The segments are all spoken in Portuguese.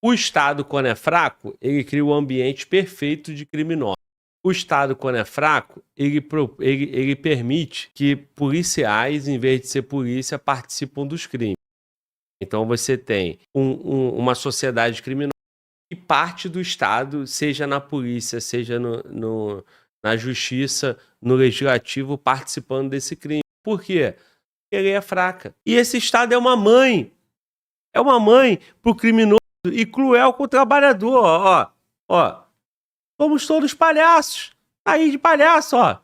O Estado, quando é fraco, ele cria o ambiente perfeito de criminosos. O Estado, quando é fraco, ele permite que policiais, em vez de ser polícia, participam dos crimes. Então você tem uma sociedade criminosa e parte do Estado, seja na polícia, seja na justiça, no legislativo, participando desse crime. Por quê? Porque ele é fraca. E esse Estado é uma mãe. É uma mãe pro criminoso e cruel com o trabalhador. Ó. Somos todos palhaços. Aí de palhaço, ó.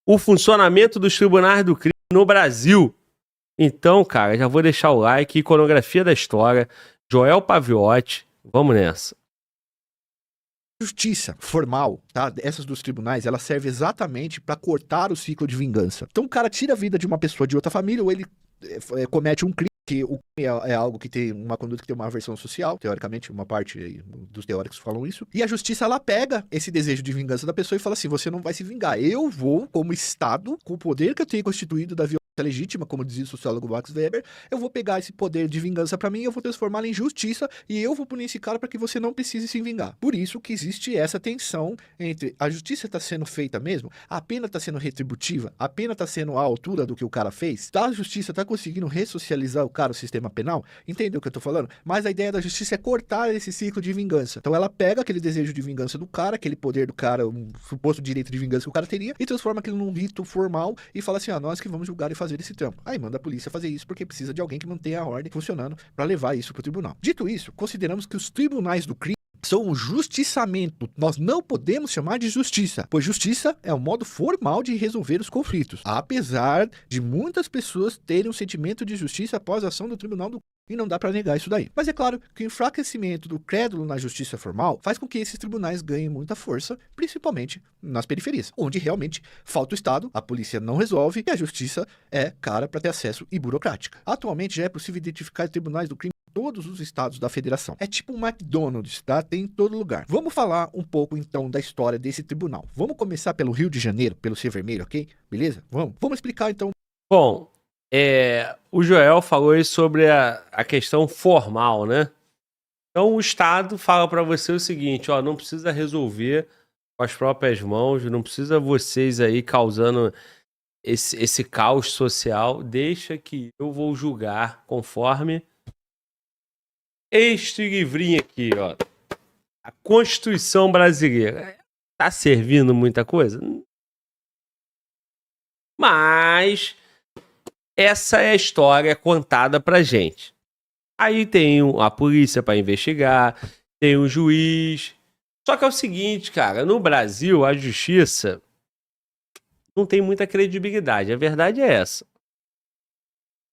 O funcionamento dos tribunais do crime no Brasil. Então, cara, já vou deixar o like. Iconografia da história. Joel Paviotti. Vamos nessa. Justiça formal, tá? Essas dos tribunais, ela serve exatamente para cortar o ciclo de vingança. Então o cara tira a vida de uma pessoa de outra família ou ele comete um crime, que o crime é algo que tem uma conduta que tem uma aversão social, teoricamente, uma parte dos teóricos falam isso. E a justiça, ela pega esse desejo de vingança da pessoa e fala assim, você não vai se vingar. Eu vou, como Estado, com o poder que eu tenho constituído da violência legítima, como dizia o sociólogo Max Weber, eu vou pegar esse poder de vingança pra mim, eu vou transformá-lo em justiça e eu vou punir esse cara para que você não precise se vingar. Por isso que existe essa tensão entre a justiça tá sendo feita mesmo, a pena tá sendo retributiva, a pena tá sendo à altura do que o cara fez, a justiça tá conseguindo ressocializar o cara, o sistema penal, entendeu o que eu tô falando? Mas a ideia da justiça é cortar esse ciclo de vingança. Então ela pega aquele desejo de vingança do cara, aquele poder do cara, um suposto direito de vingança que o cara teria, e transforma aquilo num rito formal e fala assim, nós que vamos julgar e fazer esse trampo. Aí manda a polícia fazer isso porque precisa de alguém que mantenha a ordem funcionando para levar isso pro tribunal. Dito isso, consideramos que os tribunais do crime são um justiçamento. Nós não podemos chamar de justiça, pois justiça é um modo formal de resolver os conflitos, apesar de muitas pessoas terem um sentimento de justiça após a ação do tribunal do e não dá para negar isso daí. Mas é claro que o enfraquecimento do crédulo na justiça formal faz com que esses tribunais ganhem muita força, principalmente nas periferias, onde realmente falta o Estado, a polícia não resolve e a justiça é cara para ter acesso e burocrática. Atualmente já é possível identificar tribunais do crime em todos os estados da federação. É tipo um McDonald's, tá? Tem em todo lugar. Vamos falar um pouco então da história desse tribunal. Vamos começar pelo Rio de Janeiro, pelo Ser Vermelho, ok? Beleza? Vamos explicar então. Bom, o Joel falou aí sobre a questão formal, né? Então o Estado fala para você o seguinte, não precisa resolver com as próprias mãos, não precisa vocês aí causando esse caos social, deixa que eu vou julgar conforme este livrinho aqui, ó. A Constituição Brasileira. Tá servindo muita coisa? Mas essa é a história contada pra gente. Aí tem a polícia para investigar, tem o juiz. Só que é o seguinte, cara, no Brasil a justiça não tem muita credibilidade. A verdade é essa.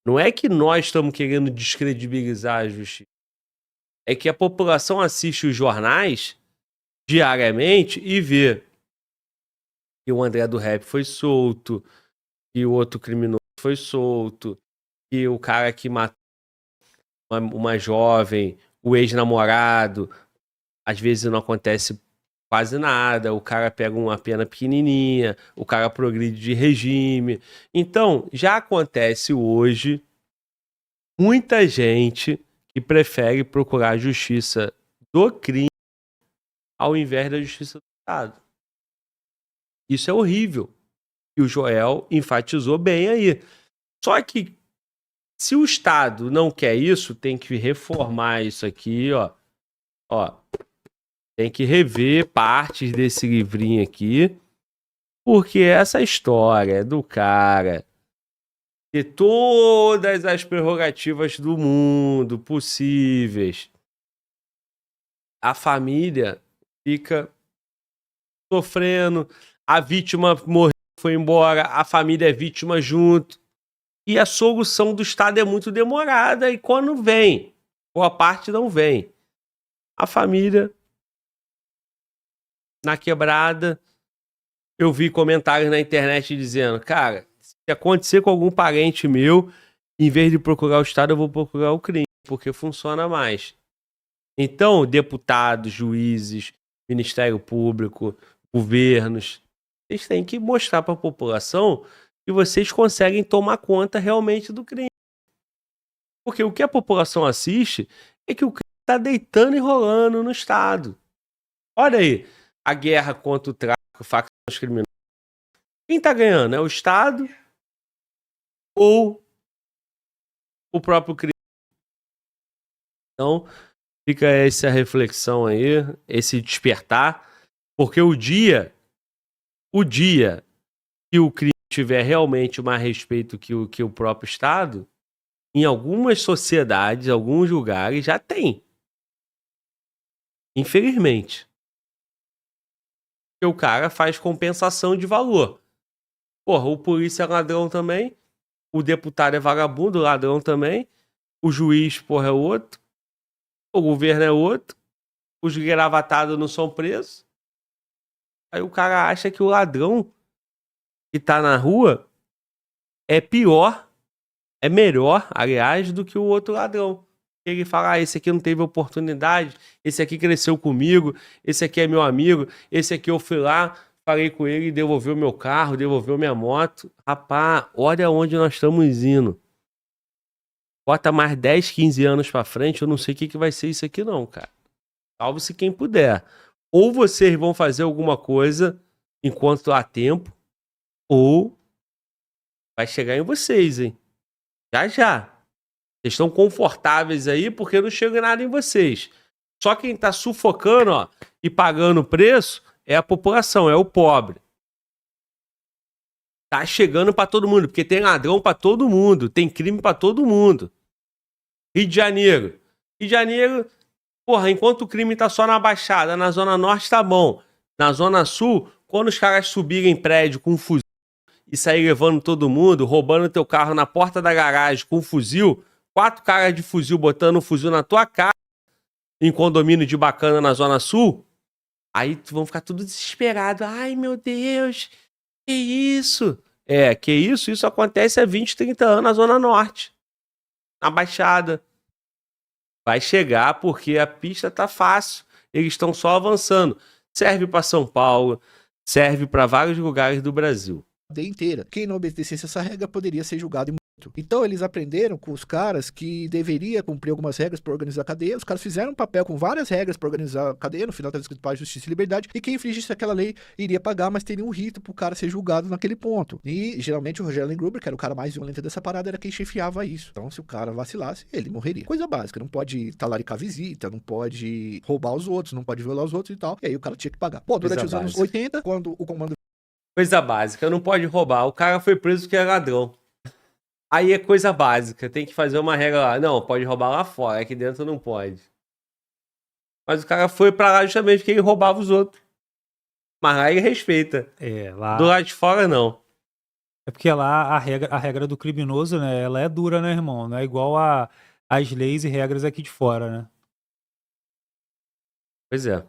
Não é que nós estamos querendo descredibilizar a justiça. É que a população assiste os jornais diariamente e vê que o André do Rap foi solto, que o outro criminoso foi solto, que o cara que matou uma jovem, o ex-namorado, às vezes não acontece quase nada, o cara pega uma pena pequenininha, o cara progride de regime. Então, já acontece hoje muita gente que prefere procurar a justiça do crime ao invés da justiça do Estado. Isso é horrível. E o Joel enfatizou bem aí. Só que se o Estado não quer isso, tem que reformar isso aqui, ó. Tem que rever partes desse livrinho aqui, porque essa história do cara ter todas as prerrogativas do mundo possíveis, a família fica sofrendo, a vítima morreu, foi embora, a família é vítima junto, e a solução do Estado é muito demorada, e quando vem, boa parte não vem. A família na quebrada, eu vi comentários na internet dizendo, cara, se acontecer com algum parente meu, em vez de procurar o Estado, eu vou procurar o crime, porque funciona mais. Então, deputados, juízes, Ministério Público, governos, vocês têm que mostrar para a população que vocês conseguem tomar conta realmente do crime. Porque o que a população assiste é que o crime tá deitando e rolando no Estado. Olha aí, a guerra contra o tráfico, facções criminosas. Quem tá ganhando? É o Estado ou o próprio crime? Então, fica essa reflexão aí, esse despertar, porque o dia que o crime tiver realmente mais respeito que o próprio Estado, em algumas sociedades, alguns lugares, já tem. Infelizmente. Porque o cara faz compensação de valor. Porra, o polícia é ladrão também, o deputado é vagabundo, ladrão também, o juiz, porra, é outro, o governo é outro, os gravatados não são presos. Aí o cara acha que o ladrão que tá na rua é pior, é melhor, aliás, do que o outro ladrão. Ele fala, esse aqui não teve oportunidade, esse aqui cresceu comigo, esse aqui é meu amigo, esse aqui eu fui lá, falei com ele, devolveu meu carro, devolveu minha moto. Rapaz, olha onde nós estamos indo. Bota mais 10, 15 anos pra frente, eu não sei o que vai ser isso aqui não, cara. Salve-se quem puder. Ou vocês vão fazer alguma coisa enquanto há tempo, ou vai chegar em vocês, hein? Já, já. Vocês estão confortáveis aí porque não chega nada em vocês. Só quem tá sufocando, ó, e pagando o preço é a população, é o pobre. Tá chegando pra todo mundo, porque tem ladrão pra todo mundo, tem crime pra todo mundo. Rio de Janeiro. Rio de Janeiro, porra, enquanto o crime tá só na Baixada, na Zona Norte tá bom. Na Zona Sul, quando os caras subirem em prédio com um fuzil e sair levando todo mundo, roubando teu carro na porta da garagem com um fuzil, 4 caras de fuzil botando um fuzil na tua cara, em condomínio de bacana na Zona Sul, aí vão ficar tudo desesperado. Ai, meu Deus, que isso? Que isso? Isso acontece há 20, 30 anos na Zona Norte, na Baixada. Vai chegar porque a pista tá fácil, eles estão só avançando. Serve para São Paulo, serve para vários lugares do Brasil. Inteira. Quem não obedecesse essa regra poderia ser julgado em. Então eles aprenderam com os caras que deveria cumprir algumas regras para organizar a cadeia. Os caras fizeram um papel com várias regras para organizar a cadeia. No final estava escrito paz, justiça e liberdade. E quem infringisse aquela lei iria pagar, mas teria um rito pro cara ser julgado naquele ponto. E geralmente o Rogério Gruber, que era o cara mais violento dessa parada, era quem chefiava isso. Então se o cara vacilasse, ele morreria. Coisa básica, não pode talaricar visita, não pode roubar os outros, não pode violar os outros e tal. E aí o cara tinha que pagar. Pô, durante os anos 80, quando o comando... Coisa básica, não pode roubar. O cara foi preso porque é ladrão. Aí é coisa básica, tem que fazer uma regra lá. Não, pode roubar lá fora, aqui dentro não pode. Mas o cara foi pra lá justamente porque ele roubava os outros. Mas lá ele respeita. Lá... Do lado de fora, não. É porque lá a regra do criminoso, né, ela é dura, né, irmão? Não é igual às leis e regras aqui de fora, né? Pois é.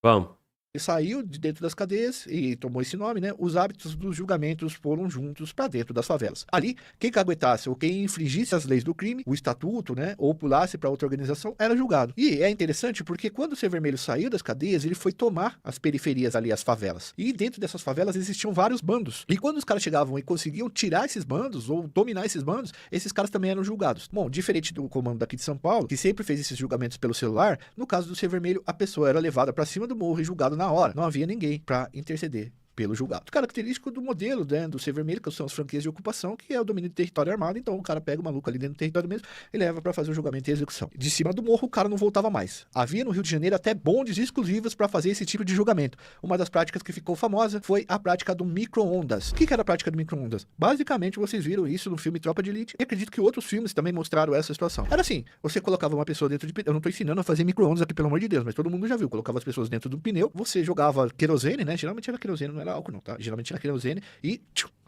Vamos. Ele saiu de dentro das cadeias e tomou esse nome, né? Os hábitos dos julgamentos foram juntos para dentro das favelas. Ali, quem caguetasse ou quem infringisse as leis do crime, o estatuto, né? Ou pulasse para outra organização, era julgado. E é interessante porque quando o Ser Vermelho saiu das cadeias, ele foi tomar as periferias ali, as favelas. E dentro dessas favelas existiam vários bandos. E quando os caras chegavam e conseguiam tirar esses bandos ou dominar esses bandos, esses caras também eram julgados. Bom, diferente do comando daqui de São Paulo, que sempre fez esses julgamentos pelo celular, no caso do Ser Vermelho, a pessoa era levada para cima do morro e julgada na hora. Não havia ninguém para interceder pelo julgado. Característico do modelo, né, do Ser Vermelho, que são as franquias de ocupação, que é o domínio do território armado. Então o cara pega o maluco ali dentro do território mesmo e leva para fazer o julgamento e a execução. De cima do morro, o cara não voltava mais. Havia no Rio de Janeiro até bondes exclusivos para fazer esse tipo de julgamento. Uma das práticas que ficou famosa foi a prática do micro-ondas. O que era a prática do micro-ondas? Basicamente, vocês viram isso no filme Tropa de Elite e acredito que outros filmes também mostraram essa situação. Era assim, você colocava uma pessoa dentro de... Eu não tô ensinando a fazer micro-ondas aqui, pelo amor de Deus, mas todo mundo já viu. Colocava as pessoas dentro do pneu, você jogava querosene, né? Geralmente era querosene, não era álcool não, tá? Geralmente era querosene e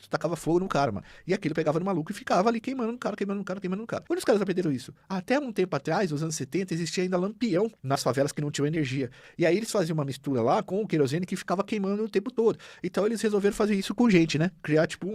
tacava fogo no cara, mano. E aquilo pegava no maluco e ficava ali queimando no cara, queimando no cara, queimando no cara. Quando os caras aprenderam isso? Até um tempo atrás, nos anos 70, existia ainda lampião nas favelas que não tinham energia. E aí eles faziam uma mistura lá com o querosene que ficava queimando o tempo todo. Então eles resolveram fazer isso com gente, né? Criar tipo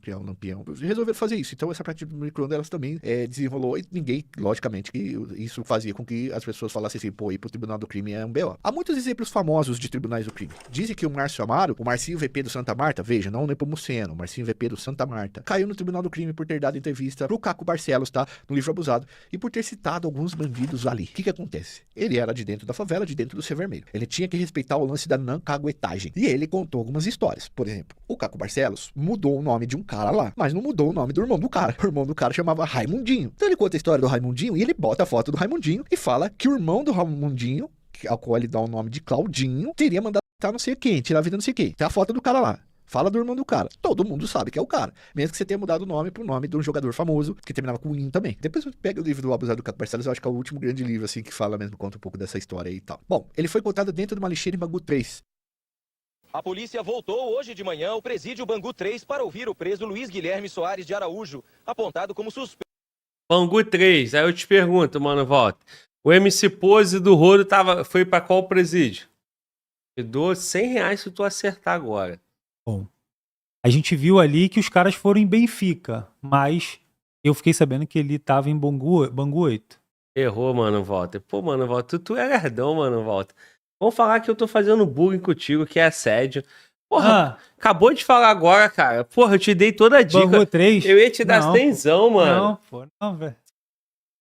criar um lampião. Resolveram fazer isso. Então essa prática do micro-ondas elas também desenrolou e ninguém, logicamente, que isso fazia com que as pessoas falassem assim, pô, ir pro tribunal do crime é um BO. Há muitos exemplos famosos de tribunais do crime. Dizem que o Márcio Amaro, o Marcinho VP do Santa Marta, veja, não o Nepomuceno, Marcinho VP do Santa Marta, caiu no Tribunal do Crime por ter dado entrevista pro Caco Barcelos, tá? No livro Abusado, e por ter citado alguns bandidos ali. O que acontece? Ele era de dentro da favela, de dentro do Ser Vermelho. Ele tinha que respeitar o lance da não caguetagem. E ele contou algumas histórias. Por exemplo, o Caco Barcelos mudou o nome de um cara lá, mas não mudou o nome do irmão do cara. O irmão do cara chamava Raimundinho. Então ele conta a história do Raimundinho e ele bota a foto do Raimundinho e fala que o irmão do Raimundinho, ao qual ele dá o nome de Claudinho, teria mandado matar não sei quem, tirar a vida não sei quem. Tem a foto do cara lá. Fala do irmão do cara. Todo mundo sabe que é o cara. Mesmo que você tenha mudado o nome pro nome de um jogador famoso, que terminava com In também. Depois você pega o livro do Abusado do Caco Barcelos, eu acho que é o último grande livro, assim, que fala mesmo, conta um pouco dessa história aí e tal. Bom, ele foi contado dentro de uma lixeira em Bangu 3. A polícia voltou hoje de manhã ao presídio Bangu 3 para ouvir o preso Luiz Guilherme Soares de Araújo, apontado como suspeito. Bangu 3, aí eu te pergunto, mano, volta. O MC Pose do Rodo foi pra qual presídio? Eu dou R$100 se tu acertar agora. Bom, a gente viu ali que os caras foram em Benfica, mas eu fiquei sabendo que ele tava em Bangu 8. Errou, mano, Walter. Pô, mano, Walter, tu é lerdão, mano, Walter. Vamos falar que eu tô fazendo bullying contigo, que é assédio. Porra, acabou de falar agora, cara. Porra, eu te dei toda a dica. Bangu 3? Eu ia te dar cenzão, mano. Não, pô, não, velho.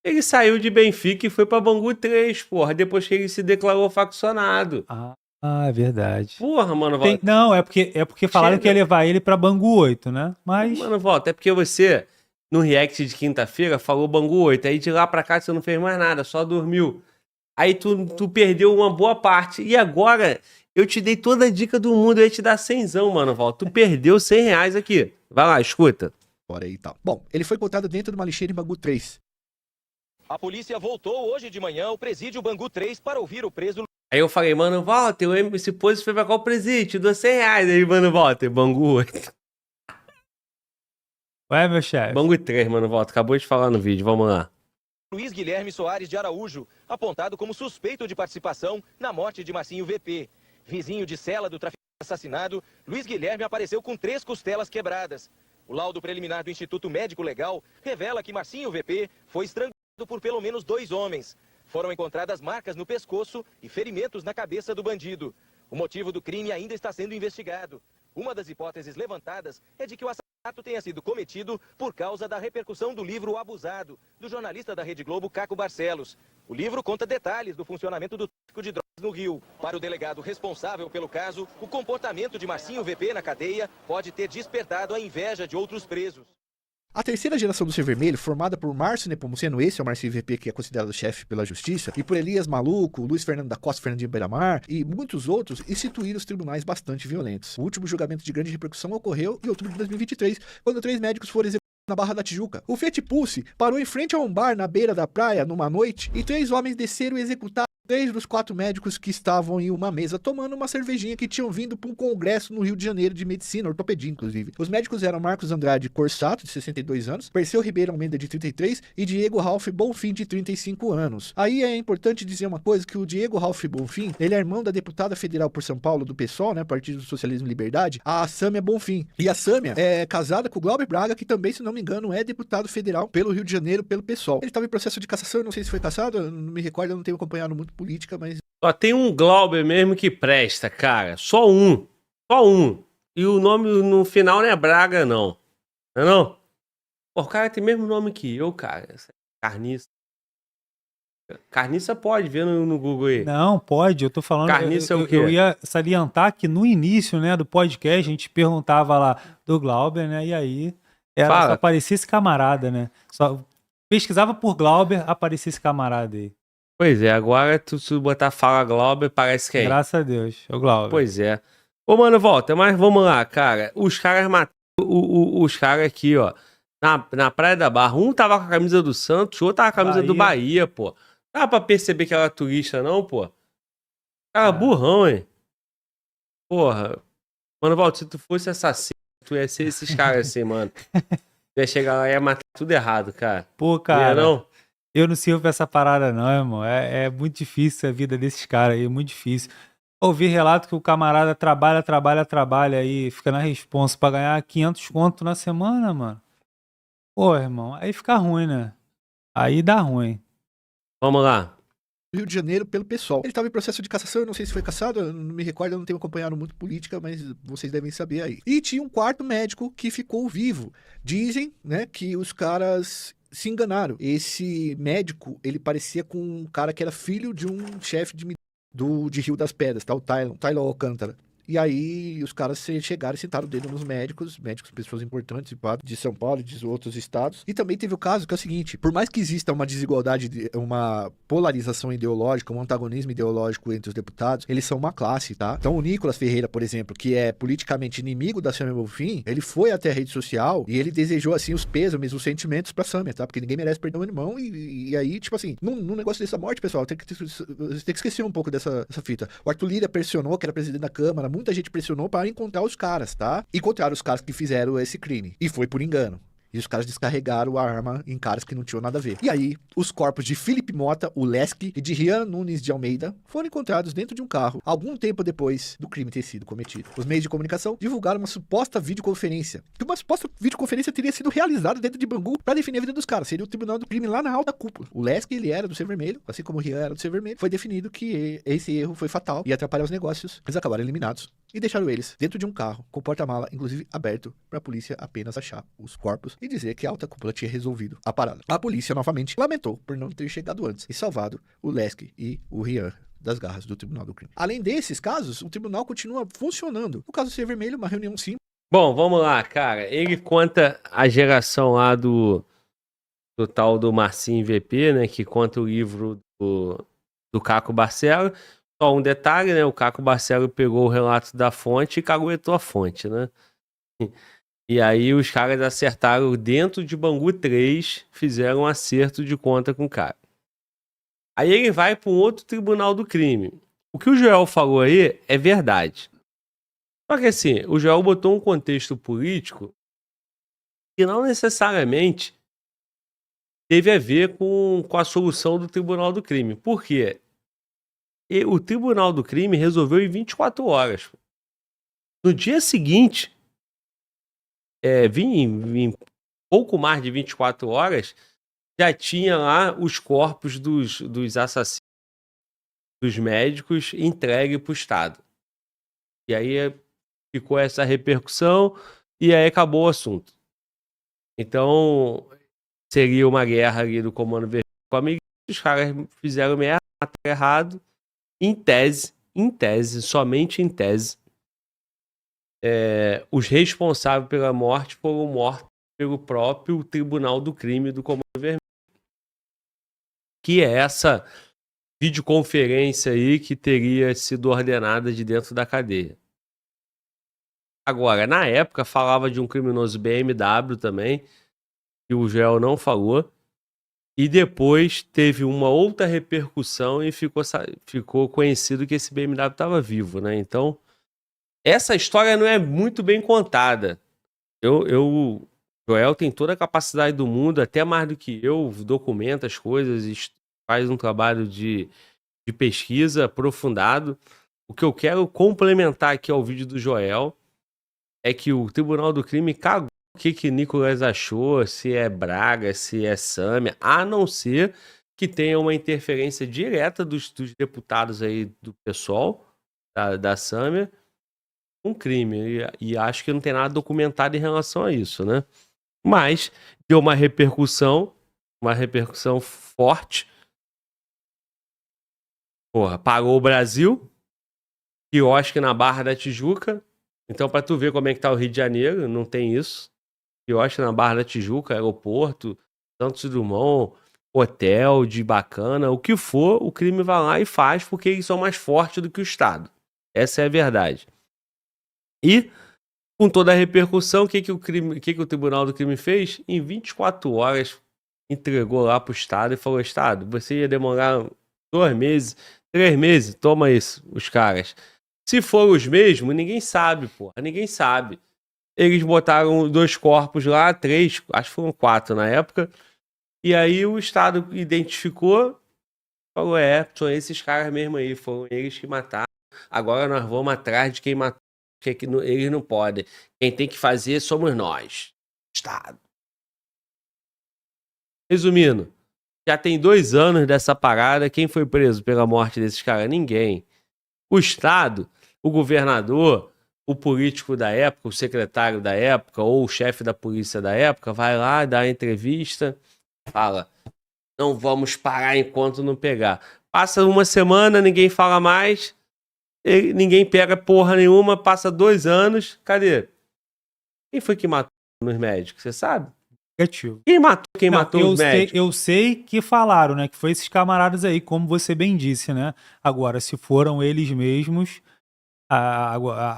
Ele saiu de Benfica e foi pra Bangu 3, porra, depois que ele se declarou faccionado. É verdade. Porra, mano, Walter. Não, é porque falaram que ia levar ele pra Bangu 8, né? Mas... Mano, Walter, é porque você, no react de quinta-feira, falou Bangu 8. Aí de lá pra cá você não fez mais nada, só dormiu. Aí tu perdeu uma boa parte. E agora, eu te dei toda a dica do mundo, eu ia te dar cenzão, mano, Walter. Tu perdeu R$100 aqui. Vai lá, escuta. Bora aí e tal. Bom, ele foi contado dentro de uma lixeira em Bangu 3. A polícia voltou hoje de manhã ao presídio Bangu 3 para ouvir o preso. Aí eu falei, mano, Walter, o MC Pose foi pra qual presídio? Dou R$100. Aí, mano, Walter, Bangu 8. Ué, meu chefe. Bangu 3, mano, Walter. Acabou de falar no vídeo, vamos lá. Luiz Guilherme Soares de Araújo, apontado como suspeito de participação na morte de Marcinho VP. Vizinho de cela do traficante assassinado, Luiz Guilherme apareceu com 3 costelas quebradas. O laudo preliminar do Instituto Médico Legal revela que Marcinho VP foi estrangulado por pelo menos 2 homens. Foram encontradas marcas no pescoço e ferimentos na cabeça do bandido. O motivo do crime ainda está sendo investigado. Uma das hipóteses levantadas é de que o assassinato tenha sido cometido por causa da repercussão do livro O Abusado, do jornalista da Rede Globo, Caco Barcelos. O livro conta detalhes do funcionamento do tráfico de drogas no Rio. Para o delegado responsável pelo caso, o comportamento de Marcinho VP na cadeia pode ter despertado a inveja de outros presos. A terceira geração do Ser Vermelho, formada por Márcio Nepomuceno, esse é o Marcinho VP, que é considerado chefe pela justiça, e por Elias Maluco, Luiz Fernando da Costa, Fernandinho Beiramar e muitos outros, instituíram os tribunais bastante violentos. O último julgamento de grande repercussão ocorreu em outubro de 2023, quando 3 médicos foram executados na Barra da Tijuca. O Fiat Pulse parou em frente a um bar na beira da praia numa noite e 3 homens desceram e executaram 3 dos 4 médicos que estavam em uma mesa tomando uma cervejinha que tinham vindo para um congresso no Rio de Janeiro de medicina, ortopedia inclusive. Os médicos eram Marcos Andrade Corsato, de 62 anos, Perseu Ribeiro Almeida, de 33 e Diego Ralph Bonfim, de 35 anos. Aí é importante dizer uma coisa, que o Diego Ralph Bonfim, ele é irmão da deputada federal por São Paulo do PSOL, né, Partido do Socialismo e Liberdade, a Sâmia Bonfim. E a Sâmia é casada com o Glauber Braga, que também, se não me engano, é deputado federal pelo Rio de Janeiro, pelo PSOL. Ele estava em processo de cassação, eu não sei se foi cassado, eu não me recordo, eu não tenho acompanhado muito política, mas... Só tem um Glauber mesmo que presta, cara. Só um. Só um. E o nome no final não é Braga, não. Não é não? Pô, o cara tem o mesmo nome que eu, cara. Carniça. Carniça pode ver no Google aí. Não, pode. Eu tô falando... Carniça é o quê? Eu ia salientar que no início, né, do podcast, a gente perguntava lá do Glauber, né, e aí só aparecia esse camarada, né? Só pesquisava por Glauber, aparecia esse camarada aí. Pois é, agora se botar Fala Glauber, parece que é. Graças a Deus, é o Glauber. Pois é. Ô, mano, volta, mas vamos lá, cara. Os caras mataram os caras aqui, ó. Na Praia da Barra. Um tava com a camisa do Santos, o outro tava com a camisa do Bahia, pô. Não dá pra perceber que ela é turista, não, pô. Cara, burrão, hein? Porra. Mano, Walter, se tu fosse assassino, tu ia ser esses caras assim, mano. Tu ia chegar lá e ia matar tudo errado, cara. Pô, cara. Não? Eu não sirvo pra essa parada, não, irmão. É muito difícil a vida desses caras aí, é muito difícil. Ouvi relato que o camarada trabalha aí, fica na responsa pra ganhar 500 conto na semana, mano. Pô, irmão, aí fica ruim, né? Aí dá ruim. Vamos lá. Rio de Janeiro pelo PSOL. Ele estava em processo de cassação, eu não sei se foi cassado, eu não me recordo, eu não tenho acompanhado muito política, mas vocês devem saber aí. E tinha um quarto médico que ficou vivo. Dizem, né, que os caras se enganaram. Esse médico, ele parecia com um cara que era filho de um chefe de Rio das Pedras, tá? O Tylon Alcântara. E aí os caras chegaram e sentaram o dedo nos médicos, pessoas importantes de São Paulo e de outros estados. E também teve o caso que é o seguinte, por mais que exista uma desigualdade, uma polarização ideológica, um antagonismo ideológico entre os deputados, eles são uma classe, tá? Então o Nicolas Ferreira, por exemplo, que é politicamente inimigo da Sâmia Bonfim, ele foi até a rede social e ele desejou, assim, os pêsames, os sentimentos pra Sâmia, tá? Porque ninguém merece perder um irmão e aí, tipo assim, num negócio dessa morte, pessoal, tem que esquecer um pouco dessa fita. O Arthur Lira pressionou, que era presidente da Câmara, muita gente pressionou para encontrar os caras, tá? Encontraram os caras que fizeram esse crime. E foi por engano. E os caras descarregaram a arma em caras que não tinham nada a ver. E aí, os corpos de Felipe Mota, o Leski, e de Rian Nunes de Almeida foram encontrados dentro de um carro, algum tempo depois do crime ter sido cometido. Os meios de comunicação divulgaram uma suposta videoconferência. Que uma suposta videoconferência teria sido realizada dentro de Bangu para definir a vida dos caras. Seria o tribunal do crime lá na alta cúpula. O Leski, ele era do Ser Vermelho, assim como o Rian era do Ser Vermelho. Foi definido que esse erro foi fatal e ia atrapalhar os negócios. Eles acabaram eliminados. E deixaram eles dentro de um carro, com porta-mala, inclusive aberto, para a polícia apenas achar os corpos e dizer que a alta cúpula tinha resolvido a parada. A polícia, novamente, lamentou por não ter chegado antes e salvado o Leski e o Rian das garras do Tribunal do Crime. Além desses casos, o tribunal continua funcionando. No caso do Ser Vermelho, uma reunião simples. Bom, vamos lá, cara. Ele conta a geração lá do tal do Marcinho VP, né? Que conta o livro do Caco Barcelo. Só um detalhe, né? O Caco Barcelo pegou o relato da fonte e caguetou a fonte, né? E aí os caras acertaram dentro de Bangu 3, fizeram um acerto de conta com o cara. Aí ele vai para um outro tribunal do crime. O que o Joel falou aí é verdade. Só que assim, o Joel botou um contexto político que não necessariamente teve a ver com a solução do tribunal do crime. Por quê? E o tribunal do crime resolveu em 24 horas. No dia seguinte, em pouco mais de 24 horas, já tinha lá os corpos dos assassinos, dos médicos, entregue para o Estado. E aí ficou essa repercussão e aí acabou o assunto. Então, seria uma guerra ali do Comando Vermelho com a Miguel. Os caras fizeram merda, mataram errado. Em tese, somente em tese, os responsáveis pela morte foram mortos pelo próprio Tribunal do Crime do Comando Vermelho. Que é essa videoconferência aí que teria sido ordenada de dentro da cadeia. Agora, na época, falava de um criminoso BMW também, que o Joel não falou. E depois teve uma outra repercussão e ficou conhecido que esse BMW estava vivo, né? Então, essa história não é muito bem contada. Joel tem toda a capacidade do mundo, até mais do que eu, documenta as coisas, faz um trabalho de pesquisa aprofundado. O que eu quero complementar aqui ao vídeo do Joel é que o Tribunal do Crime cagou o que Nicolas achou, se é Braga, se é Sâmia, a não ser que tenha uma interferência direta dos deputados aí do PSOL, da Sâmia, um crime. E acho que não tem nada documentado em relação a isso, né? Mas deu uma repercussão forte. Porra, pagou o Brasil, quiosque na Barra da Tijuca. Então, pra tu ver como é que tá o Rio de Janeiro, não tem isso. Quiosque na Barra da Tijuca, aeroporto, Santos Dumont, hotel de bacana, o que for, o crime vai lá e faz porque eles são mais fortes do que o Estado. Essa é a verdade. E, com toda a repercussão, o que o Tribunal do Crime fez? Em 24 horas, entregou lá pro Estado e falou: Estado, você ia demorar 2 meses, 3 meses, toma isso, os caras. Se for os mesmos, ninguém sabe, porra, ninguém sabe. Eles botaram 2 corpos lá, 3, acho que foram 4 na época. E aí o Estado identificou, falou: são esses caras mesmo aí, foram eles que mataram. Agora nós vamos atrás de quem matou, porque eles não podem. Quem tem que fazer somos nós, Estado. Resumindo, Já tem 2 anos dessa parada. Quem foi preso pela morte desses caras? Ninguém. O Estado, o governador, o político da época, o secretário da época ou o chefe da polícia da época vai lá, dá a entrevista, fala, não vamos parar enquanto não pegar. Passa uma semana, ninguém fala mais, ninguém pega porra nenhuma, passa 2 anos, cadê? Quem foi que matou os médicos, você sabe? Negativo. Quem matou os médicos? Eu sei que falaram, né? Que foi esses camaradas aí, como você bem disse, né? Agora, se foram eles mesmos,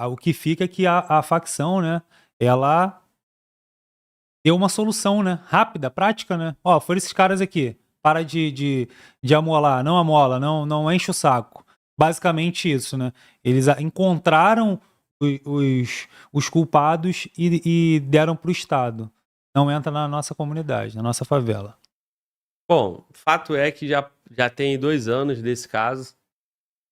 o que fica é que a facção, né? Ela deu uma solução, né? Rápida, prática, né? Ó, foram esses caras aqui. Para de amolar, não amola, não enche o saco. Basicamente isso, né? Eles encontraram os culpados e deram pro Estado. Não entra na nossa comunidade, na nossa favela. Bom, fato é que já tem 2 anos desse caso.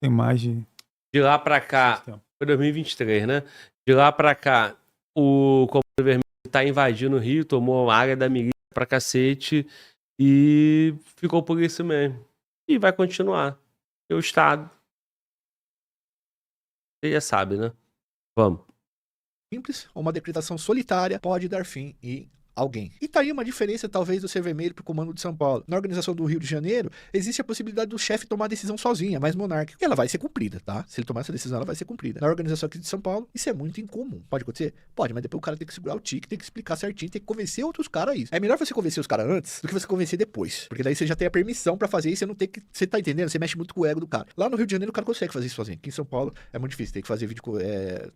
Tem mais de... De lá pra cá, foi 2023, né? De lá pra cá, o Comando Vermelho tá invadindo o Rio, tomou a área da milícia pra cacete e ficou por isso mesmo. E vai continuar. E o Estado. Você já sabe, né? Vamos. Simples, uma decretação solitária pode dar fim e alguém. E tá aí uma diferença, talvez, do Ser Vermelho pro Comando de São Paulo. Na organização do Rio de Janeiro, existe a possibilidade do chefe tomar a decisão sozinha, mais monárquica. E ela vai ser cumprida, tá? Se ele tomar essa decisão, ela vai ser cumprida. Na organização aqui de São Paulo, isso é muito incomum. Pode acontecer? Pode, mas depois o cara tem que segurar o tique, tem que explicar certinho, tem que convencer outros caras a isso. É melhor você convencer os caras antes do que você convencer depois. Porque daí você já tem a permissão pra fazer e você não tem que... Você tá entendendo? Você mexe muito com o ego do cara. Lá no Rio de Janeiro, o cara consegue fazer isso sozinho. Aqui em São Paulo, é muito difícil. Tem que fazer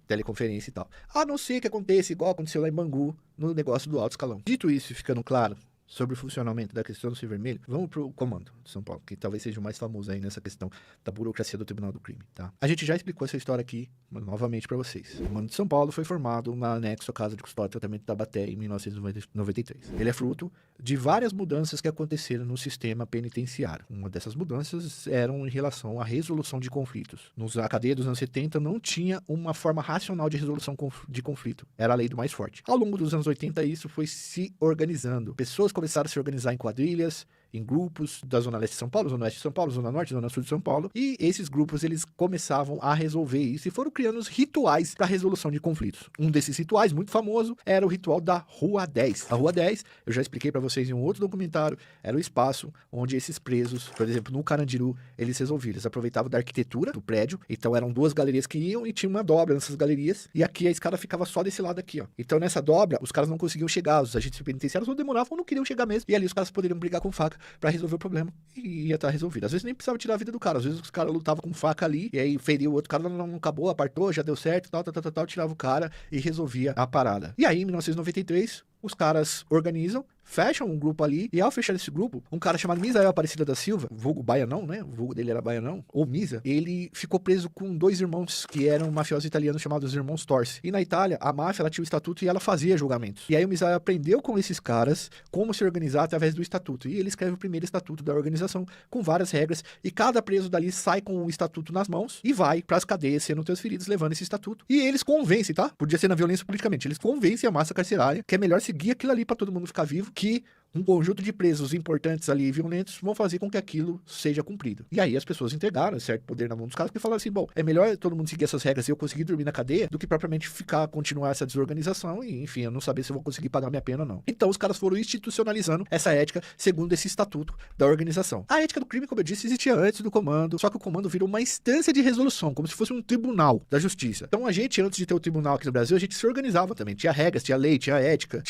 teleconferência e tal. A não ser que aconteça igual aconteceu lá em Bangu, no negócio do alto escalão. Dito isso, ficando claro sobre o funcionamento da questão do Ser Vermelho, vamos pro Comando de São Paulo, que talvez seja o mais famoso aí nessa questão da burocracia do Tribunal do Crime, tá? A gente já explicou essa história aqui, novamente para vocês. O Comando de São Paulo foi formado na anexo à Casa de Custódia e Tratamento da Taubaté em 1993. Ele é fruto de várias mudanças que aconteceram no sistema penitenciário. Uma dessas mudanças eram em relação à resolução de conflitos. Na cadeia dos anos 70 não tinha uma forma racional de resolução de conflito. Era a lei do mais forte. Ao longo dos anos 80 isso foi se organizando. Pessoas começaram a se organizar em quadrilhas, em grupos da Zona Leste de São Paulo, Zona Oeste de São Paulo, Zona Norte, Zona Sul de São Paulo, e esses grupos eles começavam a resolver isso e foram criando os rituais para resolução de conflitos. Um desses rituais, muito famoso, era o ritual da Rua 10. A Rua 10, eu já expliquei para vocês em um outro documentário, era o espaço onde esses presos, por exemplo, no Carandiru, eles resolviam. Eles aproveitavam da arquitetura do prédio, então eram 2 galerias que iam e tinha uma dobra nessas galerias, e aqui a escada ficava só desse lado aqui, ó. Então nessa dobra, os caras não conseguiam chegar, os agentes penitenciários não demoravam ou não queriam chegar mesmo, e ali os caras poderiam brigar com faca pra resolver o problema e ia estar resolvido. Às vezes nem precisava tirar a vida do cara, às vezes os caras lutavam com faca ali e aí feriu o outro cara, não acabou, apartou, já deu certo, tal, tirava o cara e resolvia a parada. E aí, em 1993, os caras organizam, fecham um grupo ali, e ao fechar esse grupo, um cara chamado Misael Aparecida da Silva, vulgo Baianão, né? O vulgo dele era Baianão, ou Misa, ele ficou preso com 2 irmãos que eram mafiosos italianos chamados Irmãos Torsi. E na Itália, a máfia, ela tinha o estatuto e ela fazia julgamentos. E aí o Misael aprendeu com esses caras como se organizar através do estatuto. E ele escreve o primeiro estatuto da organização, com várias regras, e cada preso dali sai com o estatuto nas mãos e vai pras cadeias sendo transferidos, levando esse estatuto. E eles convencem, tá? Podia ser na violência politicamente, eles convencem a massa carcerária que é melhor seguir aquilo ali pra todo mundo ficar vivo, que um conjunto de presos importantes ali e violentos vão fazer com que aquilo seja cumprido. E aí as pessoas entregaram certo poder na mão dos caras, porque falaram assim, bom, é melhor todo mundo seguir essas regras e eu conseguir dormir na cadeia do que propriamente continuar essa desorganização e, enfim, eu não saber se eu vou conseguir pagar minha pena ou não. Então os caras foram institucionalizando essa ética segundo esse estatuto da organização. A ética do crime, como eu disse, existia antes do comando, só que o comando virou uma instância de resolução, como se fosse um tribunal da justiça. Então a gente, antes de ter o tribunal aqui no Brasil, a gente se organizava também. Tinha regras, tinha lei, tinha ética,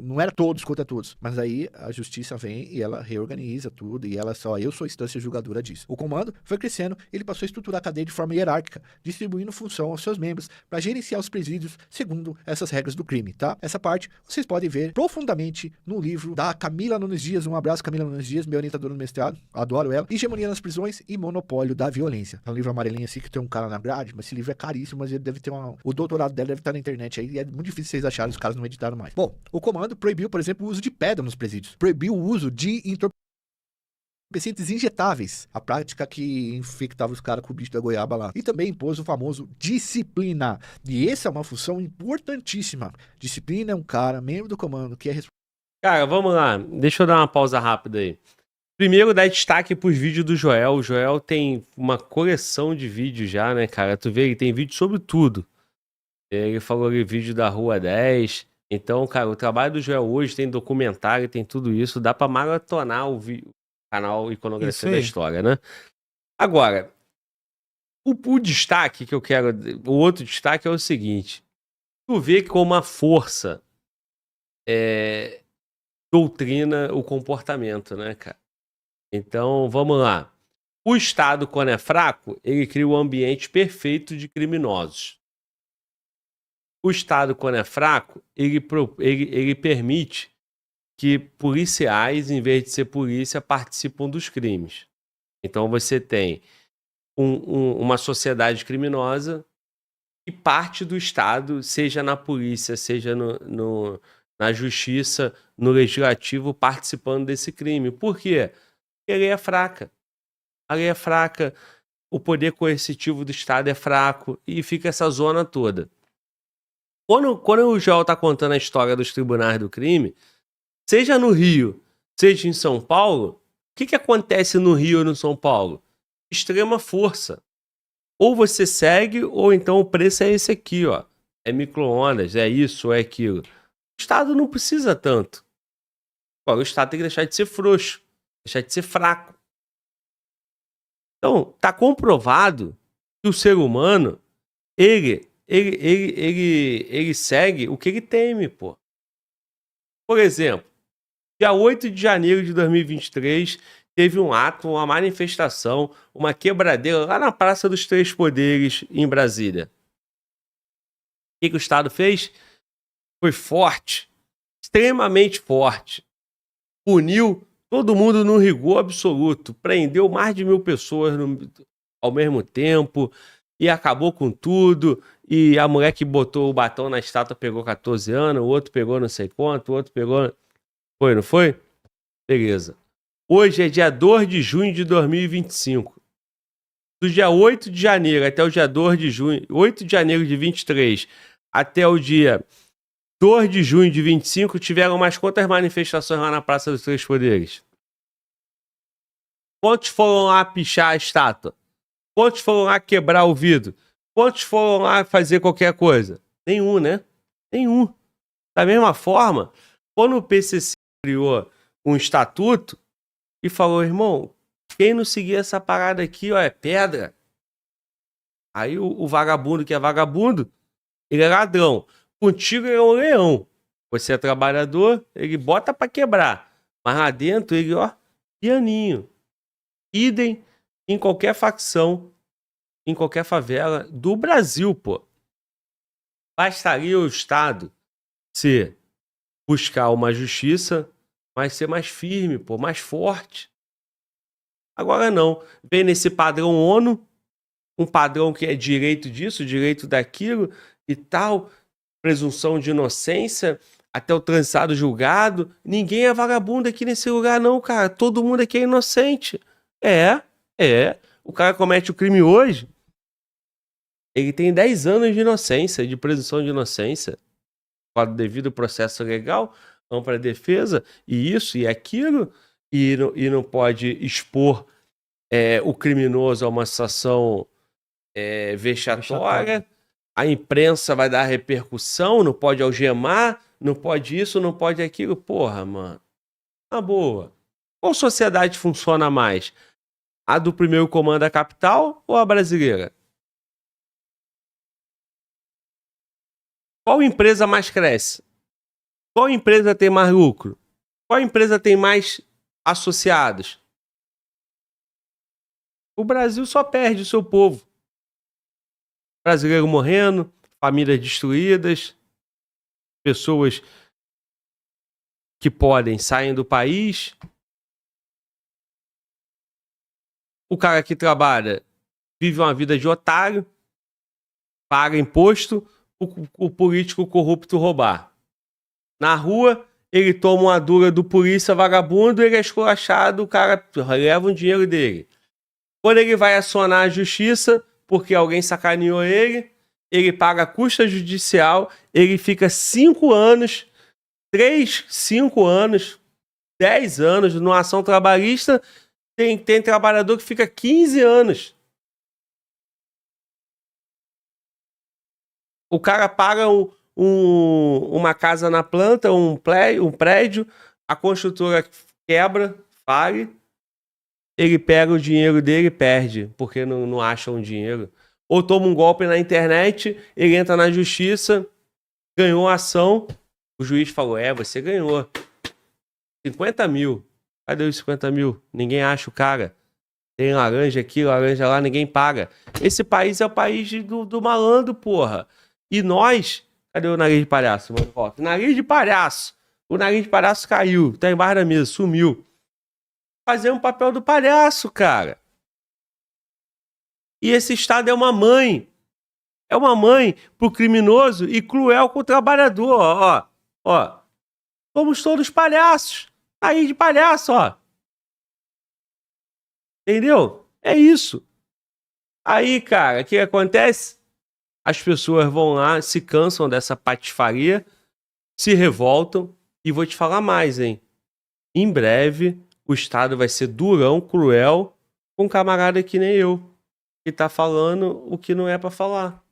não era todos contra todos. Mas aí a justiça vem e ela reorganiza tudo e ela só, eu sou instância julgadora disso. O comando foi crescendo, ele passou a estruturar a cadeia de forma hierárquica, distribuindo função aos seus membros para gerenciar os presídios segundo essas regras do crime, tá? Essa parte vocês podem ver profundamente no livro da Camila Nunes Dias, um abraço Camila Nunes Dias, minha orientadora no mestrado, adoro ela, Hegemonia nas Prisões e Monopólio da Violência. É um livro amarelinho assim que tem um cara na grade, mas esse livro é caríssimo, mas ele deve ter o doutorado dela deve estar na internet aí, e é muito difícil vocês acharem, os caras não editaram mais. Bom, o comando proibiu, por exemplo, o uso de pedra nos presídios. Proibiu o uso de entorpecentes injetáveis, a prática que infectava os caras com o bicho da goiaba lá. E também impôs o famoso disciplina. E essa é uma função importantíssima. Disciplina é um cara, membro do comando, que é responsável. Cara, vamos lá. Deixa eu dar uma pausa rápida aí. Primeiro, dá destaque pros vídeos do Joel. O Joel tem uma coleção de vídeos já, né, cara? Tu vê, ele tem vídeo sobre tudo. Ele falou ali, vídeo da Rua 10. Então, cara, o trabalho do Joel hoje tem documentário, tem tudo isso. Dá pra maratonar o canal Iconografia Isso da aí. História, né? Agora, o destaque que eu quero... O outro destaque é o seguinte. Tu vê que como a força doutrina o comportamento, né, cara? Então, vamos lá. O Estado, quando é fraco, ele cria um ambiente perfeito de criminosos. O Estado, quando é fraco, ele permite que policiais, em vez de ser polícia, participam dos crimes. Então, você tem uma sociedade criminosa e parte do Estado, seja na polícia, seja na justiça, no legislativo, participando desse crime. Por quê? Porque a lei é fraca. A lei é fraca, o poder coercitivo do Estado é fraco e fica essa zona toda. Quando o Joel está contando a história dos tribunais do crime, seja no Rio, seja em São Paulo, o que acontece no Rio ou no São Paulo? Extrema força. Ou você segue, ou então o preço é esse aqui, ó. É micro-ondas, é isso, ou é aquilo. O Estado não precisa tanto. Agora, o Estado tem que deixar de ser frouxo, deixar de ser fraco. Então, tá comprovado que o ser humano, ele segue o que ele teme, pô. Por exemplo, dia 8 de janeiro de 2023, teve um ato, uma manifestação, uma quebradeira lá na Praça dos Três Poderes, em Brasília. O que o Estado fez? Foi forte, extremamente forte. Puniu todo mundo no rigor absoluto. Prendeu mais de 1.000 pessoas ao mesmo tempo e acabou com tudo. E a mulher que botou o batom na estátua pegou 14 anos, o outro pegou não sei quanto, o outro pegou... Foi, não foi? Beleza. Hoje é dia 2 de junho de 2025. Do dia 8 de janeiro até o dia 2 de junho, 8 de janeiro de 23 até o dia 2 de junho de 25, tiveram mais quantas manifestações lá na Praça dos Três Poderes? Quantos foram lá pichar a estátua? Quantos foram lá quebrar o vidro? Quantos foram lá fazer qualquer coisa? Nenhum, né? Nenhum. Da mesma forma, quando o PCC criou um estatuto e falou, irmão, quem não seguir essa parada aqui, ó, é pedra. Aí o vagabundo que é vagabundo, ele é ladrão. Contigo ele é um leão. Você é trabalhador, ele bota pra quebrar. Mas lá dentro ele, ó, pianinho. Idem em qualquer facção, em qualquer favela do Brasil, pô. Bastaria o Estado buscar uma justiça, mas ser mais firme, pô, mais forte. Agora não. Vem nesse padrão ONU, um padrão que é direito disso, direito daquilo e tal, presunção de inocência, até o trançado julgado. Ninguém é vagabundo aqui nesse lugar não, cara. Todo mundo aqui é inocente. O cara comete o crime hoje, ele tem 10 anos de inocência, de presunção de inocência. Devido ao processo legal, ampla defesa, e isso e aquilo, e não pode expor o criminoso a uma situação vexatória. A imprensa vai dar repercussão, não pode algemar, não pode isso, não pode aquilo. Porra, mano. Na boa. Qual sociedade funciona mais? A do primeiro comando da capital ou a brasileira? Qual empresa mais cresce? Qual empresa tem mais lucro? Qual empresa tem mais associados? O Brasil só perde o seu povo. Brasileiro morrendo, famílias destruídas, pessoas que podem saem do país. O cara que trabalha vive uma vida de otário, paga imposto, o político corrupto roubar. Na rua, ele toma uma dura do polícia vagabundo, ele é esculachado, o cara leva o dinheiro dele. Quando ele vai acionar a justiça, porque alguém sacaneou ele paga a custa judicial, ele fica 5 anos, 5 anos, 10 anos numa ação trabalhista, tem trabalhador que fica 15 anos. O cara paga uma casa na planta, um prédio, a construtora quebra, fale, ele pega o dinheiro dele e perde, porque não acha um dinheiro. Ou toma um golpe na internet, ele entra na justiça, ganhou a ação, o juiz falou, você ganhou 50 mil. Cadê os 50 mil? Ninguém acha o cara. Tem laranja aqui, laranja lá, ninguém paga. Esse país é o país do malandro, porra. E nós... Cadê o nariz de palhaço? Nariz de palhaço. O nariz de palhaço caiu, tá embaixo da mesa, sumiu. Fazer um papel do palhaço, cara. E esse Estado é uma mãe. É uma mãe pro criminoso e cruel com o trabalhador, ó. Somos todos palhaços. Nariz de palhaço, ó. Entendeu? É isso. Aí, cara, o que acontece? As pessoas vão lá, se cansam dessa patifaria, se revoltam. E vou te falar mais, hein? Em breve, o Estado vai ser durão, cruel, com um camarada que nem eu, que tá falando o que não é pra falar.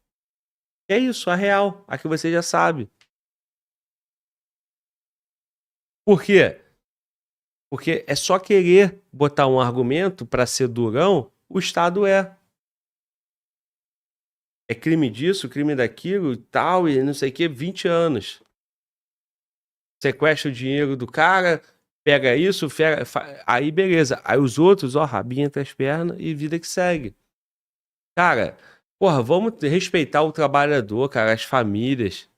É isso, a real. A que você já sabe. Por quê? Porque é só querer botar um argumento pra ser durão, o Estado é. É crime disso, crime daquilo e tal, e não sei o que, 20 anos. Sequestra o dinheiro do cara, pega isso, aí beleza. Aí os outros, rabinho entre as pernas e vida que segue. Cara, porra, vamos respeitar o trabalhador, cara, as famílias.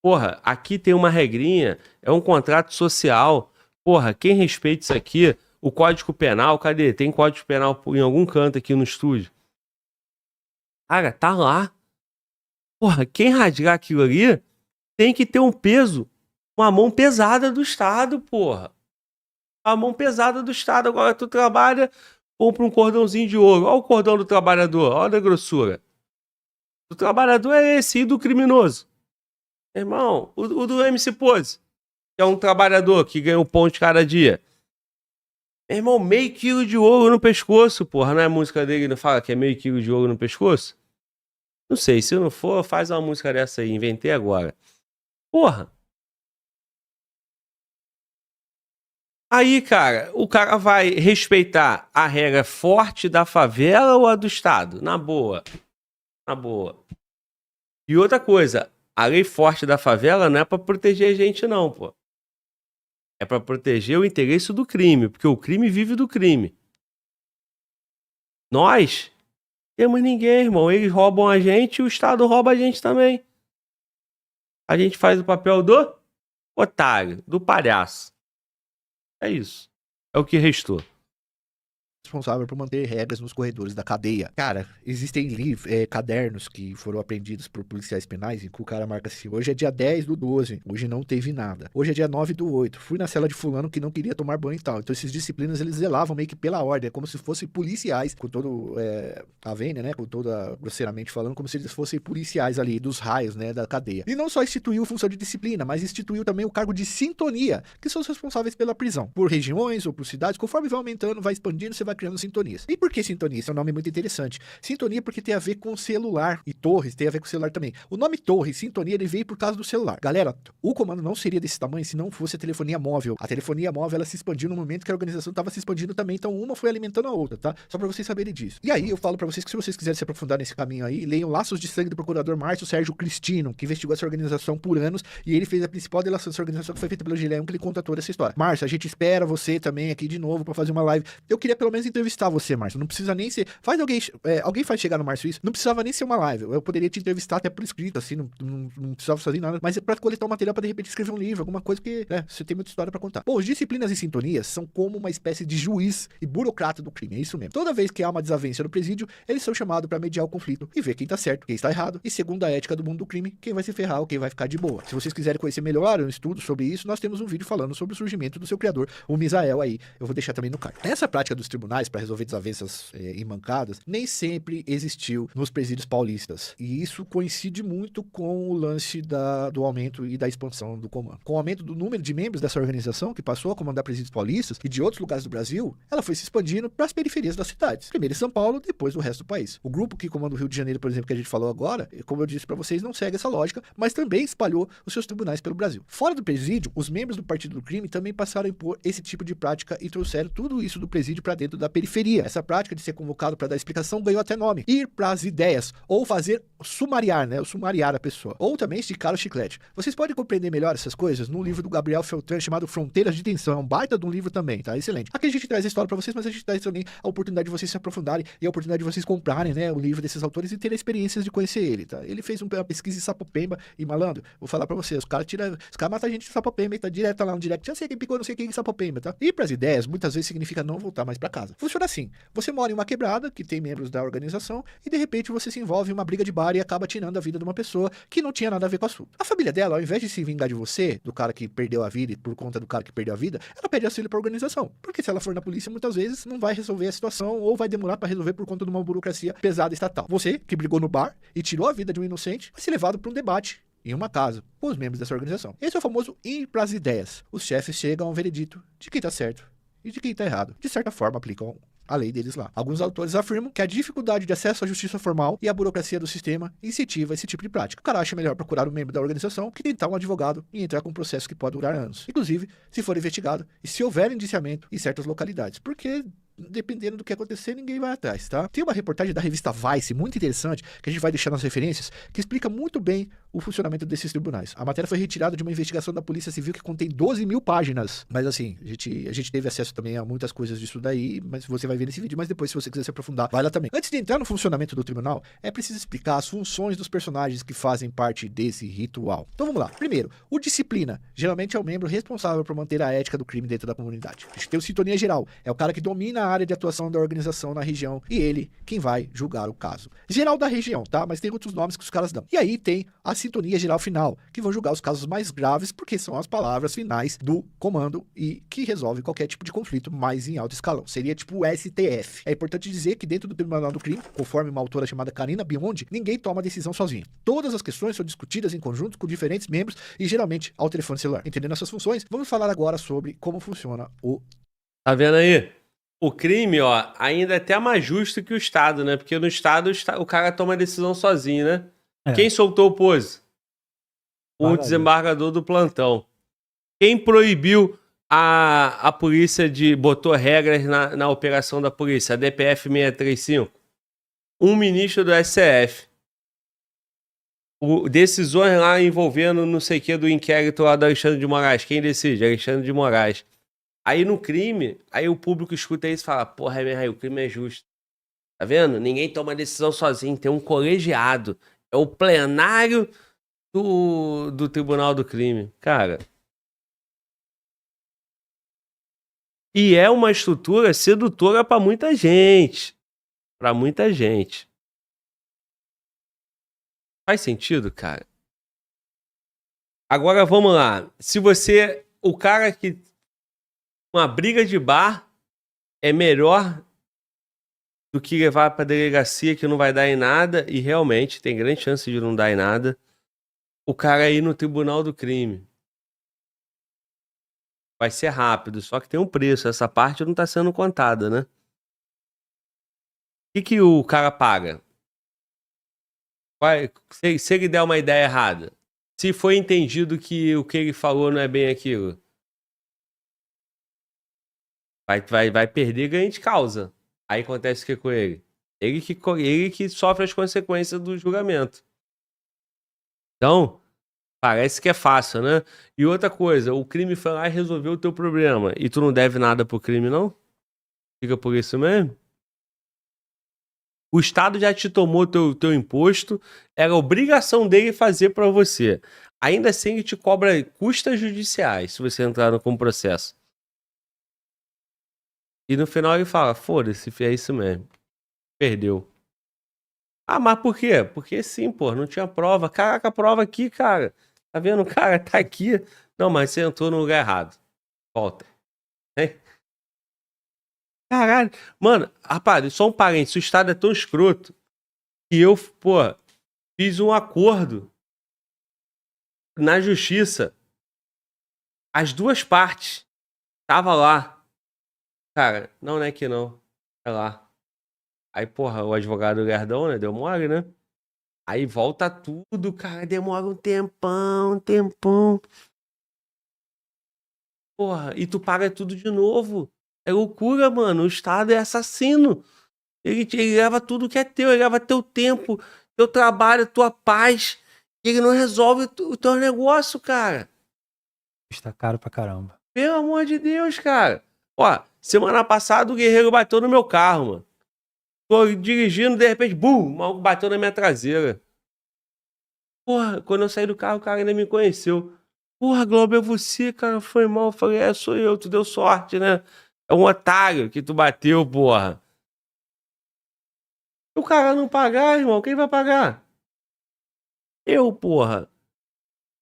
Porra, aqui tem uma regrinha, é um contrato social. Porra, quem respeita isso aqui, o Código Penal, cadê? Tem Código Penal em algum canto aqui no estúdio. Cara, tá lá. Porra, quem rasgar aquilo ali tem que ter um peso, uma mão pesada do Estado, porra. A mão pesada do Estado. Agora tu trabalha, compra um cordãozinho de ouro. Olha o cordão do trabalhador, olha a grossura. O trabalhador é esse, e do criminoso? Irmão, o do MC Pose, que é um trabalhador que ganha um pão de cada dia. Meu irmão, meio quilo de ouro no pescoço, porra. Não é a música dele, não fala que é meio quilo de ouro no pescoço? Não sei, se não for, faz uma música dessa aí, inventei agora. Porra. Aí, cara, o cara vai respeitar a regra forte da favela ou a do Estado? Na boa. Na boa. E outra coisa, a lei forte da favela não é pra proteger a gente não, pô. É pra proteger o interesse do crime, porque o crime vive do crime. Nós temos ninguém, irmão. Eles roubam a gente e o Estado rouba a gente também. A gente faz o papel do otário, do palhaço. É isso. É o que restou. Responsável por manter regras nos corredores da cadeia. Cara, existem cadernos que foram apreendidos por policiais penais em que o cara marca assim, hoje é dia 10/12, hoje não teve nada. Hoje é dia 9/8, fui na cela de fulano que não queria tomar banho e tal. Então esses disciplinas eles zelavam meio que pela ordem, como se fossem policiais, com todo a vênia, né, com toda, grosseiramente falando, como se eles fossem policiais ali, dos raios, né, da cadeia. E não só instituiu função de disciplina, mas instituiu também o cargo de sintonia, que são os responsáveis pela prisão. Por regiões ou por cidades, conforme vai aumentando, vai expandindo, você vai criando sintonias. E por que sintonia? Esse é um nome muito interessante. Sintonia porque tem a ver com celular. E torres tem a ver com celular também. O nome torre, sintonia, ele veio por causa do celular. Galera, o comando não seria desse tamanho se não fosse a telefonia móvel. A telefonia móvel, ela se expandiu no momento que a organização estava se expandindo também. Então uma foi alimentando a outra, tá? Só pra vocês saberem disso. E aí eu falo pra vocês que se vocês quiserem se aprofundar nesse caminho aí, leiam Laços de Sangue do procurador Márcio Sérgio Cristino, que investigou essa organização por anos e ele fez a principal delação dessa organização que foi feita pelo Gileão, que ele conta toda essa história. Márcio, a gente espera você também aqui de novo pra fazer uma live. Eu queria pelo menos entrevistar você, Márcio. Não precisa nem ser... alguém faz chegar no Márcio isso? Não precisava nem ser uma live. Eu poderia te entrevistar até por escrito, assim, não precisava fazer nada. Mas é pra coletar o material pra de repente escrever um livro, alguma coisa que, você tem muita história pra contar. Bom, as disciplinas e sintonias são como uma espécie de juiz e burocrata do crime, é isso mesmo. Toda vez que há uma desavença no presídio, eles são chamados pra mediar o conflito e ver quem tá certo, quem está errado. E segundo a ética do mundo do crime, quem vai se ferrar ou quem vai ficar de boa. Se vocês quiserem conhecer melhor um estudo sobre isso, nós temos um vídeo falando sobre o surgimento do seu criador, o Misael aí. Eu vou deixar também no card. Essa prática dos tribunais tribunais para resolver desavenças e mancadas, nem sempre existiu nos presídios paulistas. E isso coincide muito com o lance do aumento e da expansão do comando. Com o aumento do número de membros dessa organização, que passou a comandar presídios paulistas e de outros lugares do Brasil, ela foi se expandindo para as periferias das cidades. Primeiro em São Paulo, depois do resto do país. O grupo que comanda o Rio de Janeiro, por exemplo, que a gente falou agora, como eu disse para vocês, não segue essa lógica, mas também espalhou os seus tribunais pelo Brasil. Fora do presídio, os membros do Partido do Crime também passaram a impor esse tipo de prática e trouxeram tudo isso do presídio para dentro da periferia. Essa prática de ser convocado para dar explicação ganhou até nome. Ir para as ideias, ou fazer sumariar, né? Sumariar a pessoa. Ou também esticar o chiclete. Vocês podem compreender melhor essas coisas num livro do Gabriel Feltran chamado Fronteiras de Tensão. É um baita de um livro também, tá? Excelente. Aqui a gente traz a história para vocês, mas a gente traz também a oportunidade de vocês se aprofundarem e a oportunidade de vocês comprarem, né, o livro desses autores e terem experiências de conhecer ele, tá? Ele fez uma pesquisa em Sapopemba e, malandro, vou falar pra vocês, os caras matam a gente em Sapopemba e tá direto lá no direct, já sei quem picou, não sei quem em Sapopemba, tá? Ir pras ideias, muitas vezes significa não voltar mais pra casa. Funciona assim, você mora em uma quebrada que tem membros da organização e de repente você se envolve em uma briga de bar e acaba tirando a vida de uma pessoa que não tinha nada a ver com o assunto. A família dela, ao invés de se vingar de você, do cara que perdeu a vida e por conta do cara que perdeu a vida, ela pede auxílio pra organização. Porque se ela for na polícia, muitas vezes não vai resolver a situação ou vai demorar pra resolver por conta de uma burocracia pesada estatal. Você, que brigou no bar e tirou a vida de um inocente, vai ser levado pra um debate em uma casa com os membros dessa organização. Esse é o famoso ir pras ideias. Os chefes chegam a um veredito de quem tá certo e de quem tá errado. De certa forma, aplicam a lei deles lá. Alguns autores afirmam que a dificuldade de acesso à justiça formal e a burocracia do sistema incentiva esse tipo de prática. O cara acha melhor procurar um membro da organização que tentar um advogado e entrar com um processo que pode durar anos. Inclusive, se for investigado e se houver indiciamento em certas localidades. Porque dependendo do que acontecer, ninguém vai atrás, tá? Tem uma reportagem da revista Vice, muito interessante, que a gente vai deixar nas referências, que explica muito bem o funcionamento desses tribunais. A matéria foi retirada de uma investigação da Polícia Civil que contém 12.000 páginas. Mas assim, a gente teve acesso também a muitas coisas disso daí, mas você vai ver nesse vídeo, mas depois, se você quiser se aprofundar, vai lá também. Antes de entrar no funcionamento do tribunal, é preciso explicar as funções dos personagens que fazem parte desse ritual. Então vamos lá. Primeiro, o disciplina. Geralmente é o membro responsável por manter a ética do crime dentro da comunidade. A gente tem o sintonia geral. É o cara que domina a área de atuação da organização na região e ele quem vai julgar o caso. Geral da região, tá? Mas tem outros nomes que os caras dão. E aí tem a sintonia geral final, que vão julgar os casos mais graves porque são as palavras finais do comando e que resolve qualquer tipo de conflito mais em alto escalão. Seria tipo o STF. É importante dizer que dentro do Tribunal do Crime, conforme uma autora chamada Karina Biondi, ninguém toma decisão sozinho. Todas as questões são discutidas em conjunto com diferentes membros e geralmente ao telefone celular. Entendendo essas funções, vamos falar agora sobre como funciona o... Tá vendo aí? O crime, ó, ainda é até mais justo que o Estado, né? Porque no Estado o cara toma a decisão sozinho, né? É. Quem soltou o Pose? O Maravilha. desembargador do plantão. Quem proibiu a polícia botou regras na operação da polícia? A DPF 635. Um ministro do STF. Decisões lá envolvendo não sei o que do inquérito lá do Alexandre de Moraes. Quem decide? Alexandre de Moraes. Aí no crime, aí o público escuta isso e fala, porra, o crime é justo. Tá vendo? Ninguém toma decisão sozinho, tem um colegiado. É o plenário do Tribunal do Crime. Cara. E é uma estrutura sedutora pra muita gente. Pra muita gente. Faz sentido, cara? Agora vamos lá. Se você... O cara que... Uma briga de bar é melhor do que levar pra delegacia que não vai dar em nada e realmente tem grande chance de não dar em nada. O cara ir no Tribunal do Crime. Vai ser rápido, só que tem um preço. Essa parte não tá sendo contada, né? O que o cara paga? Se ele der uma ideia errada, se foi entendido que o que ele falou não é bem aquilo, vai perder ganho de causa. Aí acontece o que com ele? Ele que sofre as consequências do julgamento. Então, parece que é fácil, né? E outra coisa, o crime foi lá e resolveu o teu problema. E tu não deve nada pro crime, não? Fica por isso mesmo? O Estado já te tomou teu imposto, era obrigação dele fazer para você. Ainda assim, ele te cobra custas judiciais se você entrar com processo. E no final ele fala, foda-se, é isso mesmo. Perdeu. Ah, mas por quê? Porque sim, pô, não tinha prova. Caraca, a prova aqui, cara. Tá vendo? O cara tá aqui. Não, mas você entrou no lugar errado. Volta. Hein? Caralho. Mano, rapaz, só um parênteses. O Estado é tão escroto que eu, pô, fiz um acordo na justiça. As duas partes. Tava lá. Cara, não é que não. É lá. Aí, porra, o advogado Gardão, né? Deu mole, né? Aí volta tudo, cara. Demora um tempão. Porra, e tu paga tudo de novo. É loucura, mano. O Estado é assassino. Ele leva tudo que é teu. Ele leva teu tempo, teu trabalho, tua paz. Ele não resolve o teu negócio, cara. Está caro pra caramba. Pelo amor de Deus, cara. Ó, semana passada o Guerreiro bateu no meu carro, mano. Tô dirigindo, de repente, bum, o maluco bateu na minha traseira. Porra, quando eu saí do carro, o cara ainda me conheceu. Porra, Globo, é você, cara, foi mal. Eu falei, sou eu, tu deu sorte, né? É um otário que tu bateu, porra. O cara não pagar, irmão, quem vai pagar? Eu, porra.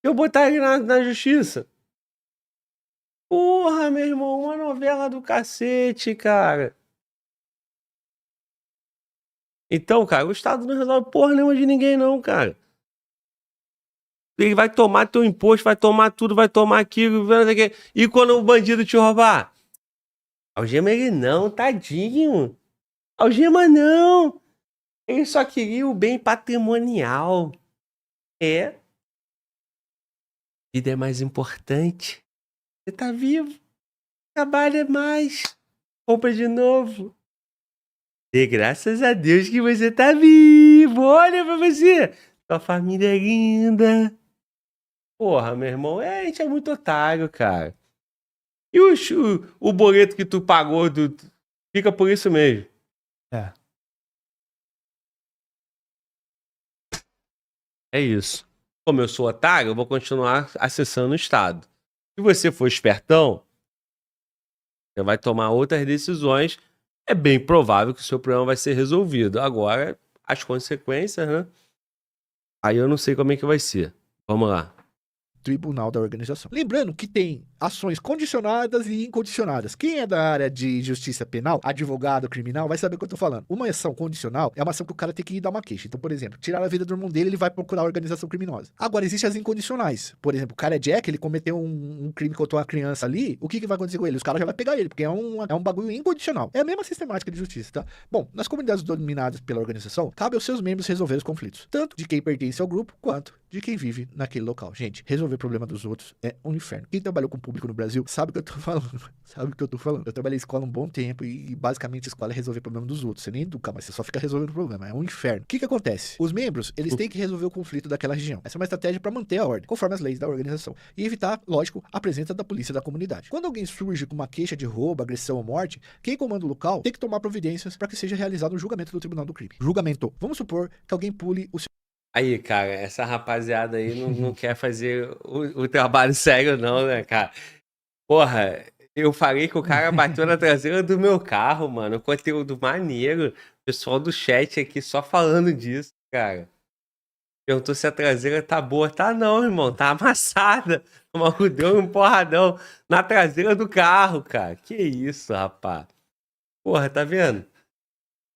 Eu botar ele na justiça. Porra, meu irmão, uma novela do cacete, cara. Então, cara, o Estado não resolve porra nenhuma de ninguém, não, cara. Ele vai tomar teu imposto, vai tomar tudo, vai tomar aquilo. E quando o bandido te roubar? Algema ele não, tadinho. Algema não. Ele só queria o bem patrimonial. É. Vida é mais importante. Você tá vivo. Trabalha mais. Compra de novo. E graças a Deus que você tá vivo. Olha pra você. Sua família é linda. Porra, meu irmão, a gente é muito otário, cara. E o boleto que tu pagou fica por isso mesmo. É. É isso. Como eu sou otário, eu vou continuar acessando o Estado. Se você for espertão, você vai tomar outras decisões. É bem provável que o seu problema vai ser resolvido. Agora, as consequências, né? Aí eu não sei como é que vai ser. Vamos lá. Tribunal da organização. Lembrando que tem ações condicionadas e incondicionadas. Quem é da área de justiça penal, advogado criminal, vai saber o que eu tô falando. Uma ação condicional é uma ação que o cara tem que ir dar uma queixa. Então, por exemplo, tirar a vida do irmão dele, ele vai procurar a organização criminosa. Agora, existem as incondicionais. Por exemplo, o cara é Jack, ele cometeu um crime contra uma criança ali, o que vai acontecer com ele? Os caras já vão pegar ele, porque é um bagulho incondicional. É a mesma sistemática de justiça, tá? Bom, nas comunidades dominadas pela organização, cabe aos seus membros resolver os conflitos. Tanto de quem pertence ao grupo, quanto de quem vive naquele local. Gente, resolver o problema dos outros é um inferno. Quem trabalhou com público no Brasil sabe o que eu tô falando. Sabe o que eu tô falando. Eu trabalhei em escola um bom tempo e basicamente a escola é resolver o problema dos outros. Você nem educa, mas você só fica resolvendo o problema. É um inferno. O que acontece? Os membros, eles têm que resolver o conflito daquela região. Essa é uma estratégia para manter a ordem, conforme as leis da organização. E evitar, lógico, a presença da polícia da comunidade. Quando alguém surge com uma queixa de roubo, agressão ou morte, quem comanda o local tem que tomar providências para que seja realizado um julgamento do tribunal do crime. Julgamento. Vamos supor que alguém pule o seu... Aí, cara, essa rapaziada aí não quer fazer o trabalho sério, não, né, cara? Porra, eu falei que o cara bateu na traseira do meu carro, mano. Conteúdo maneiro. O pessoal do chat aqui só falando disso, cara. Perguntou se a traseira tá boa. Tá não, irmão. Tá amassada. O maluco deu um porradão na traseira do carro, cara. Que isso, rapaz. Porra, tá vendo?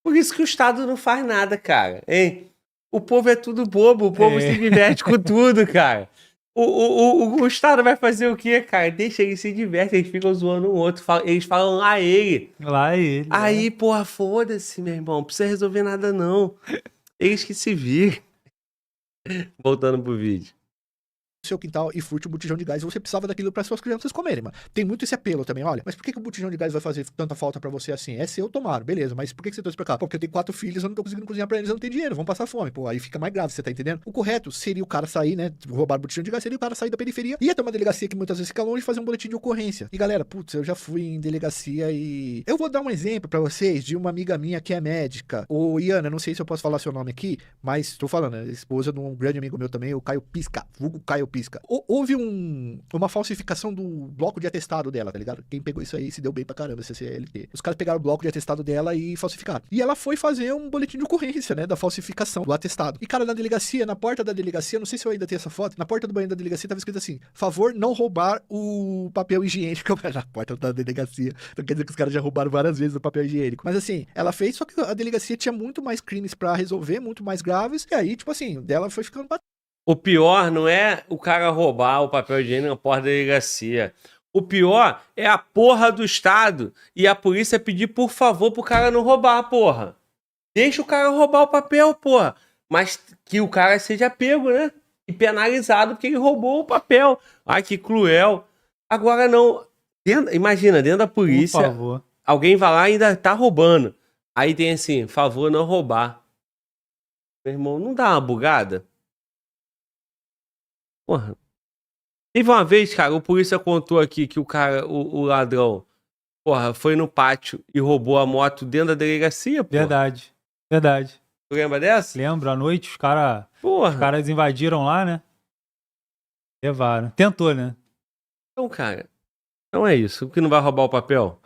Por isso que o Estado não faz nada, cara, hein? O povo é tudo bobo, o povo se diverte com tudo, cara. O Estado vai fazer o quê, cara? Deixa eles se divertem, eles ficam zoando um outro. Eles falam lá ele. Lá ele. Aí, porra, foda-se, meu irmão. Não precisa resolver nada, não. Eles que se virem. Voltando pro vídeo. seu quintal e furte um botijão de gás, você precisava daquilo para suas crianças comerem, mano. Tem muito esse apelo também, olha, mas por que o botijão de gás vai fazer tanta falta para você assim? É seu, tomaram, beleza, mas por que você trouxe pra cá? Pô, porque eu tenho 4 filhos, eu não tô conseguindo cozinhar pra eles, eu não tenho dinheiro, vão passar fome, pô, aí fica mais grave, você tá entendendo? O correto seria o cara sair, né, roubar o botijão de gás, seria o cara sair da periferia, ia até uma delegacia que muitas vezes fica longe e fazer um boletim de ocorrência. E galera, putz, eu já fui em delegacia e... Eu vou dar um exemplo pra vocês de uma amiga minha que é médica, ô Iana, não sei se eu posso falar seu nome aqui, mas tô falando, é esposa de um grande amigo meu também, o Caio Pisca, vulgo Caio Pisca. pisca. Houve uma falsificação do bloco de atestado dela, tá ligado? Quem pegou isso aí se deu bem pra caramba, esse CLT. Os caras pegaram o bloco de atestado dela e falsificaram. E ela foi fazer um boletim de ocorrência, né, da falsificação do atestado. E, cara, na delegacia, na porta da delegacia, não sei se eu ainda tenho essa foto, na porta do banheiro da delegacia tava escrito assim, favor não roubar o papel higiênico na porta da delegacia. Então quer dizer que os caras já roubaram várias vezes o papel higiênico. Mas assim, ela fez, só que a delegacia tinha muito mais crimes pra resolver, muito mais graves, e aí, tipo assim, dela foi ficando pra... O pior não é o cara roubar o papel higiênico na porta da delegacia. O pior é a porra do Estado e a polícia pedir por favor pro cara não roubar, porra. Deixa o cara roubar o papel, porra. Mas que o cara seja pego, né? E penalizado porque ele roubou o papel. Ai, que cruel. Agora não. Imagina, dentro da polícia, Por favor. alguém vai lá e ainda tá roubando. Aí tem assim, favor não roubar. Meu irmão, não dá uma bugada? Porra. Teve uma vez, cara, o polícia contou aqui que o cara, o ladrão, porra, foi no pátio e roubou a moto dentro da delegacia, porra. Verdade. Verdade. Tu lembra dessa? Lembro, à noite os Porra. caras invadiram lá, né? Levaram. Tentou, né? Então, cara, não é isso. O que não vai roubar o papel?